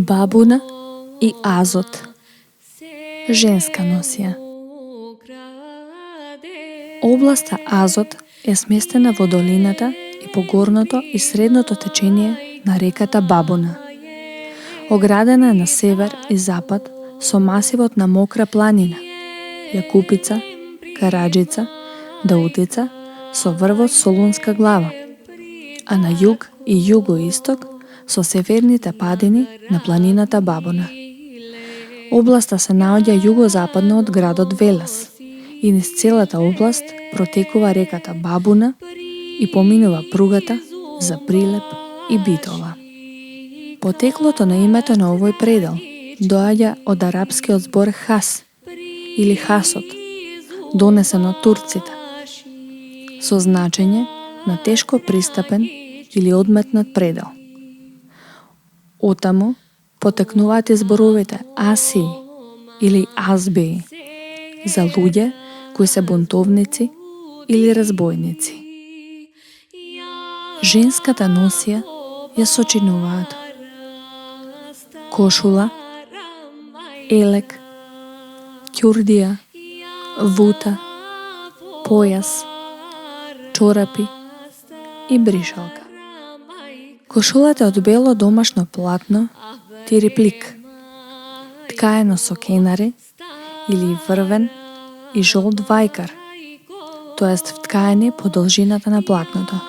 Бабуна и азот. Женска носија. Областа Азот е сместена во долината и по горното и средното течение на реката Бабуна. Оградена е на север и запад со масивот на Мокра планина, Јакупица, Караџица, Даутица со врвот Солунска глава, а на југ и југоисток со северните падини на планината Бабуна. Областа се наоѓа југозападно од градот Велес и низ целата област протекува реката Бабуна и поминува пругата за Прилеп и Битола. Потеклото на името на овој предел доаѓа од арапскиот збор хас или хасот, донесен од турците, со значење на тешко пристапен или одметнат предел. Отаму потекнуваат и зборовите асии или азбеи за луѓе кои се бунтовници или разбойници. Женската носија ја сочинуваат кошула, елек, ќурдија, вута, појас, чорапи и бришалка. Кошулата од бело домашно платно, тириплик, ткаено со кенари или врвен и жолт вајкар, тоест вткаени по должината на платното.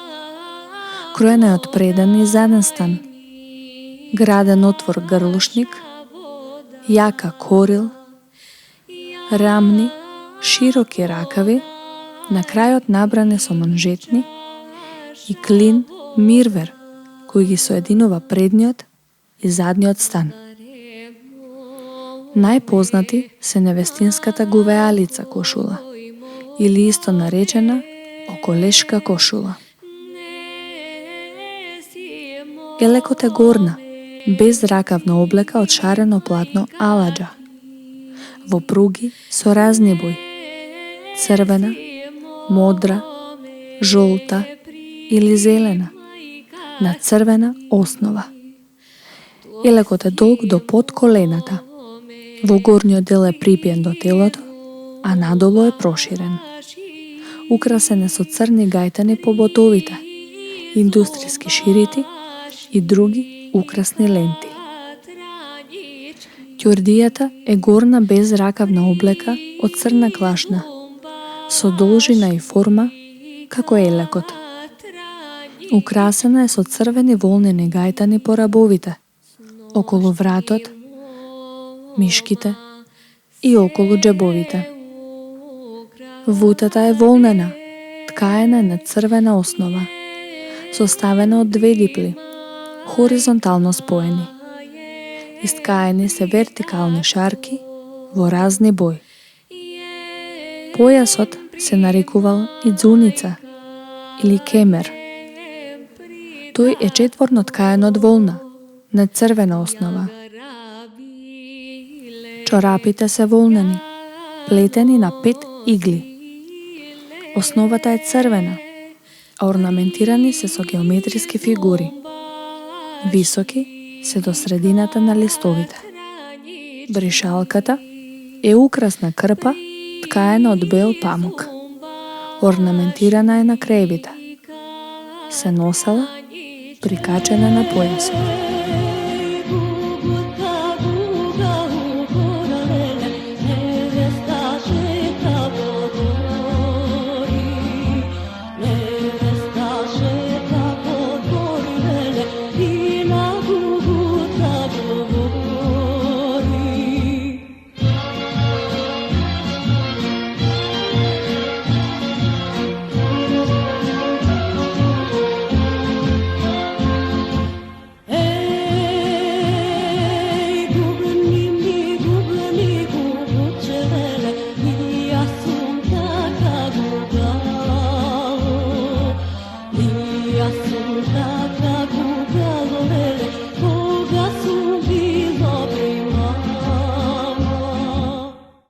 Кроена е од преден и заден стан, граден отвор грлушник, јака корил, рамни, широки ракави, на крајот набране со манжетни и клин мирвер кој ги соединува предниот и задниот стан. Најпознати се невестинската гувеалица кошула или исто наречена околешка кошула. Елекот е горна, безракавна облека од шарено платно аладжа, во пруги со разни бои: црвена, модра, жолта или зелена, на црвена основа. Елекот е долг до под колената. Во горниот дел е припиен до телото, а надолу е проширен. Украсен е со црни гајтани по ботовите, индустријски ширити и други украсни ленти. Ќурдијата е горна безракавна облека од црна клашна, со должина и форма како елекот. Украсена е со црвени волнени гајтани по рабовите, околу вратот, мишките и околу џебовите. Вутата е волнена, ткаена на црвена основа, составена од две дипли, хоризонтално споени. Искаени се вертикални шарки во разни бои. Појасот се нарекувал идзуница или кемер. Тој е четворно ткаен од волна, на црвена основа. Чорапите се волнени, плетени на 5 игли. Основата е црвена, а орнаментирани се со геометриски фигури. Високи се до средината на листовите. Бришалката е украсна крпа ткаена од бел памук. Орнаментирана е на крајбите. Се носела прикачена на појасот.